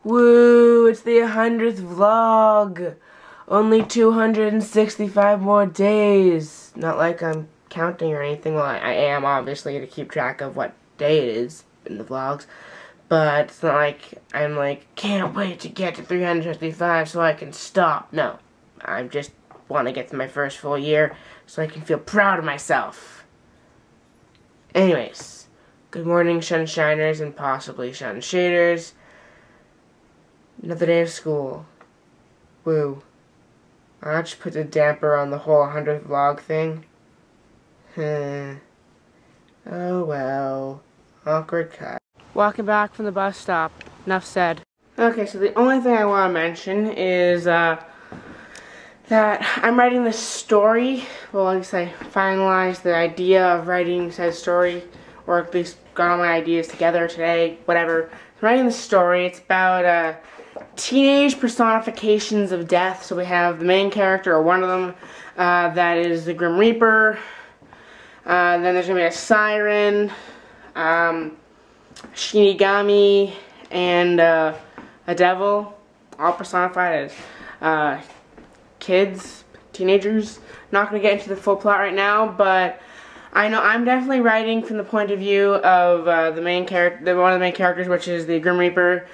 Woo, it's the 100th vlog. Only 265 more days. Not like I'm counting or anything. Well, I am, obviously, to keep track of what day it is in the vlogs. But it's not like I'm like, can't wait to get to 365 so I can stop. No, I just want to get to my first full year so I can feel proud of myself. Anyways, good morning, SHunShiners and possibly SHunShaders. Another day of school. Woo. I'll just put the damper on the whole 100th vlog thing. Oh well. Awkward cut. Walking back from the bus stop. Enough said. Okay, so the only thing I want to mention is that I'm writing this story. Well, I guess I finalized the idea of writing said story, or at least got all my ideas together today, whatever. I'm writing the story. It's about teenage personifications of death. So we have the main character, or one of them, that is the Grim Reaper. Then there's going to be a siren, Shinigami, and a devil, all personified as kids, teenagers. Not going to get into the full plot right now, but I know I'm definitely writing from the point of view of the main character, one of the main characters, which is the Grim Reaper.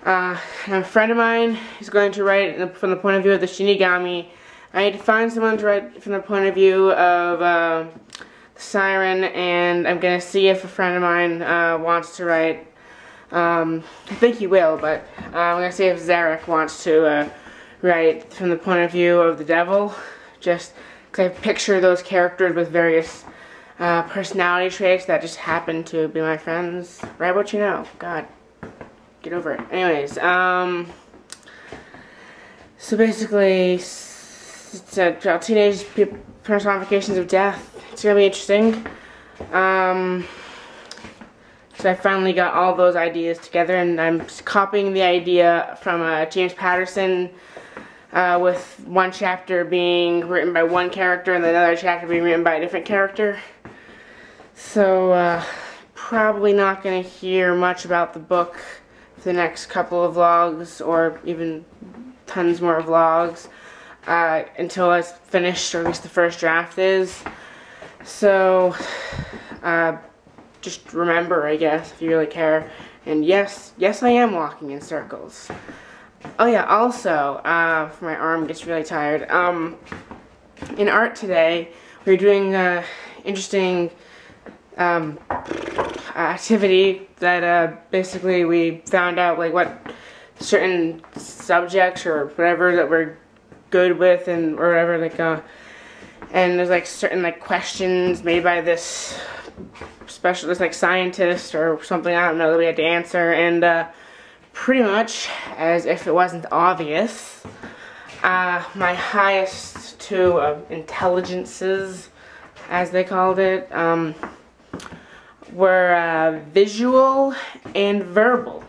And a friend of mine is going to write from the point of view of the Shinigami. I need to find someone to write from the point of view of the siren, and I'm going to see if a friend of mine wants to write. I think he will, but I'm going to see if Zarek wants to write from the point of view of the devil. Just because I picture those characters with various personality traits that just happen to be my friends. Right, what you know. God. Get over it. Anyways, so basically, it's about teenage personifications of death. It's gonna be interesting. So I finally got all those ideas together, and I'm copying the idea from James Patterson, with one chapter being written by one character and another chapter being written by a different character. So, probably not gonna hear much about the book for the next couple of vlogs, or even tons more vlogs, until it's finished, or at least the first draft is. So, just remember, I guess, if you really care. And yes, I am walking in circles. Oh yeah, also, my arm gets really tired. In art today, we're doing interesting activity that basically we found out like what certain subjects or whatever that we're good with, and or whatever, like and there's like certain like questions made by this specialist, like scientist or something, I don't know, that we had to answer, and pretty much as if it wasn't obvious, my highest two intelligences, as they called it, were visual and verbal,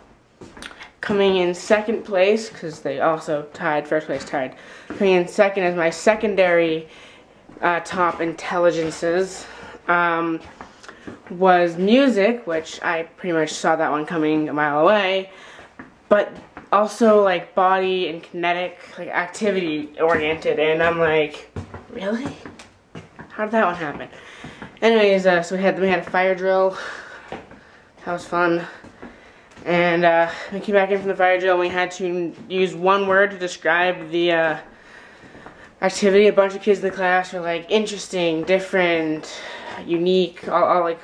coming in second place, because they also tied, first place tied. Coming in second as my secondary top intelligences was music, which I pretty much saw that one coming a mile away, but also like body and kinetic, like activity oriented, and I'm like, really? How did that one happen? Anyways, so we had a fire drill. That was fun. And we came back in from the fire drill, and we had to use one word to describe the activity. A bunch of kids in the class were like, interesting, different, unique, all like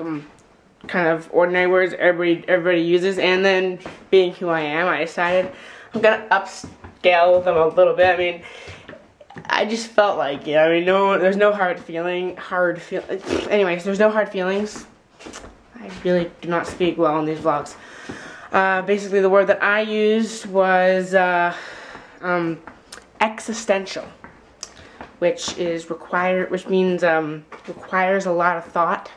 kind of ordinary words everybody uses. And then, being who I am, I decided I'm gonna upscale them a little bit. I mean, I just felt like it. I mean, there's no hard feelings. Anyways, there's no hard feelings. I really do not speak well in these vlogs. Basically, the word that I used was existential, which means requires a lot of thought.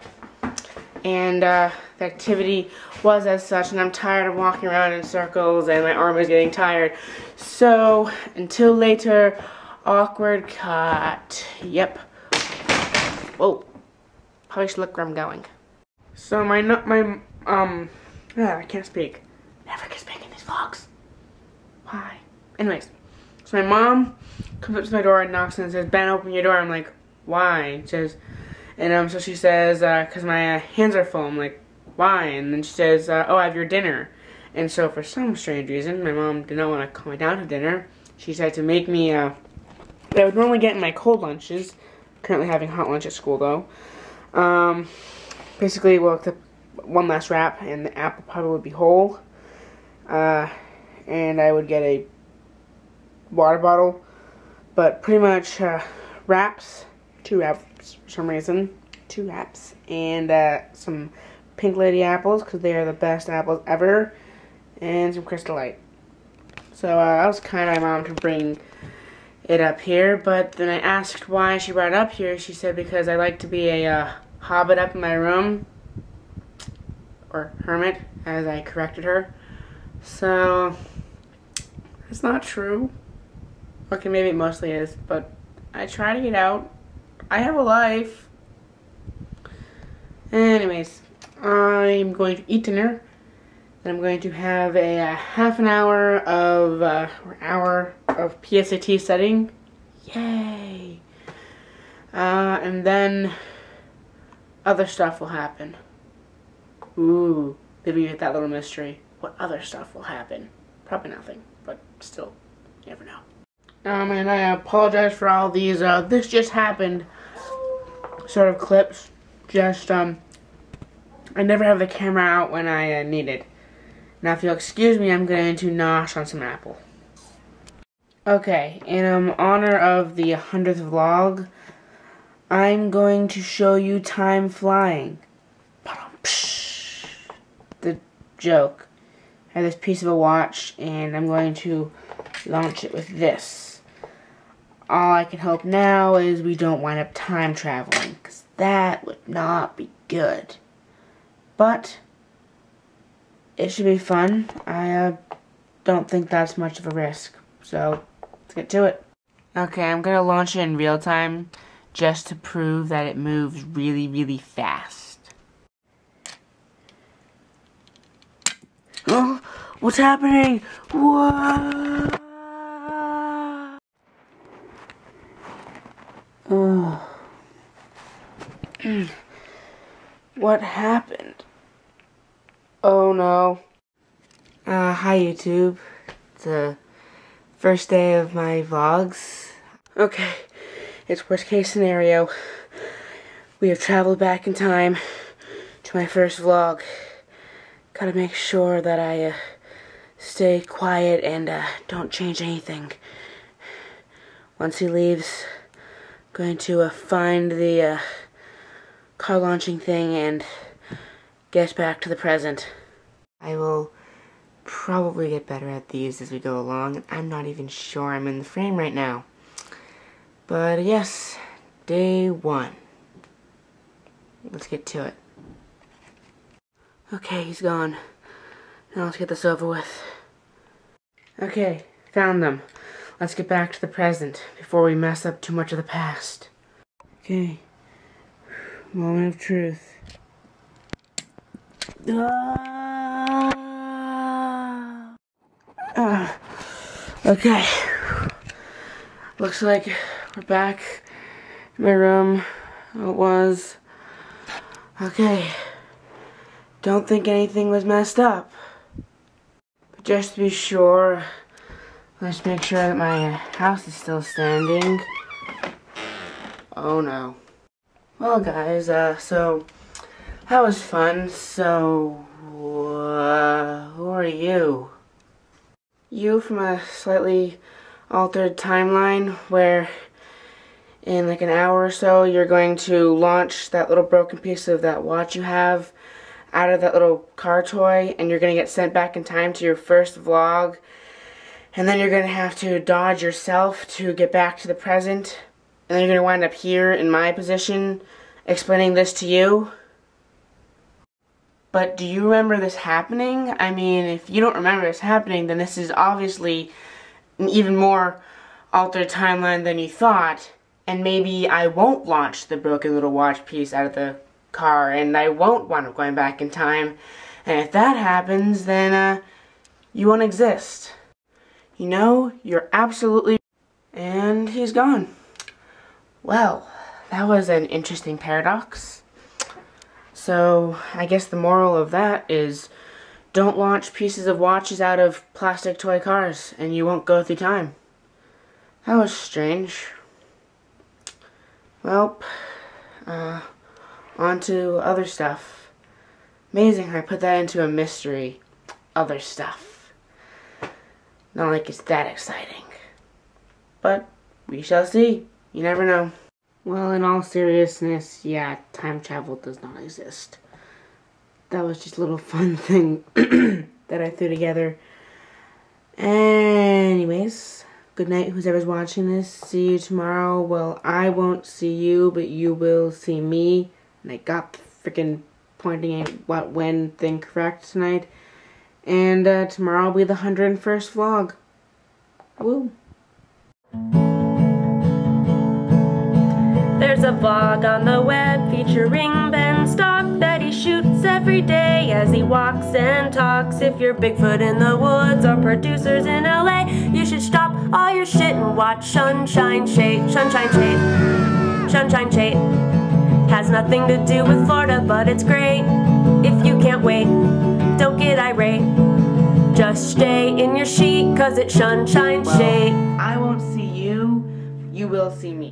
And the activity was as such, and I'm tired of walking around in circles, and my arm is getting tired. So until later. Awkward cut. Yep. Whoa. Probably should look where I'm going. So I can't speak. Never can speak in these vlogs. Why? Anyways, so my mom comes up to my door and knocks and says, Ben, open your door. I'm like, why? She says, and so she says, because my hands are full. I'm like, why? And then she says, oh, I have your dinner. And so for some strange reason, my mom did not want to call me down to dinner. She decided to make me, I would normally get in my cold lunches. Currently having hot lunch at school, though. Basically, well, except one last wrap, and the apple probably would be whole. And I would get a water bottle. But pretty much wraps, 2 wraps for some reason. 2 wraps. And some Pink Lady apples, because they are the best apples ever. And some Crystal Light. So I was kind of my mom to bring it up here, but then I asked why she brought it up here. She said because I like to be a hobbit up in my room, or hermit, as I corrected her. So it's not true. Okay, maybe it mostly is, but I try to get out. I have a life. Anyways, I'm going to eat dinner. Then I'm going to have a half an hour of PSAT studying. Yay! And then other stuff will happen. Ooh, maybe get that little mystery. What other stuff will happen? Probably nothing, but still, you never know. And I apologize for all these this just happened sort of clips. Just I never have the camera out when I need it. Now, if you'll excuse me, I'm going to nosh on some apple. Okay, in honor of the 100th vlog, I'm going to show you time flying. The joke. I have this piece of a watch, and I'm going to launch it with this. All I can hope now is we don't wind up time traveling, because that would not be good. But it should be fun. I don't think that's much of a risk. So, let's get to it. Okay, I'm going to launch it in real time just to prove that it moves really, really fast. Oh, what's happening? Whoa! Oh. What happened? Oh no. Hi YouTube. It's the first day of my vlogs. Okay, it's worst case scenario. We have traveled back in time to my first vlog. Gotta make sure that I stay quiet and don't change anything. Once he leaves, I'm going to find the car launching thing and get back to the present. I will probably get better at these as we go along. I'm not even sure I'm in the frame right now. But yes, day 1. Let's get to it. Okay, he's gone. Now let's get this over with. Okay, found them. Let's get back to the present before we mess up too much of the past. Okay, moment of truth. Okay, looks like we're back in my room. It was. Okay, don't think anything was messed up. But just to be sure, let's make sure that my house is still standing. Oh no. Well guys, so that was fun. So, who are you? You from a slightly altered timeline where in like an hour or so you're going to launch that little broken piece of that watch you have out of that little car toy, and you're going to get sent back in time to your first vlog, and then you're going to have to dodge yourself to get back to the present, and then you're going to wind up here in my position explaining this to you. But do you remember this happening? I mean, if you don't remember this happening, then this is obviously an even more altered timeline than you thought. And maybe I won't launch the broken little watch piece out of the car, and I won't wind up going back in time. And if that happens, then you won't exist. you know, you're absolutely... And he's gone. Well, that was an interesting paradox. So, I guess the moral of that is don't launch pieces of watches out of plastic toy cars and you won't go through time. That was strange. Well, on to other stuff. Amazing how I put that into a mystery. Other stuff. Not like it's that exciting. But we shall see. You never know. Well, in all seriousness, yeah, time travel does not exist. That was just a little fun thing that I threw together. Anyways, good night, whoever's watching this. See you tomorrow. Well, I won't see you, but you will see me. And I got the freaking pointing at what when thing correct tonight. And tomorrow will be the 101st vlog. Woo! There's a vlog on the web featuring Ben Stock that he shoots every day as he walks and talks. If you're Bigfoot in the woods or producers in LA, you should stop all your shit and watch SHunSHineSHate. SHunSHineSHate. SHunSHineSHate. Has nothing to do with Florida, but it's great. If you can't wait, don't get irate. Just stay in your sheet, cause it's SHunShineShate. Well, I won't see you, you will see me.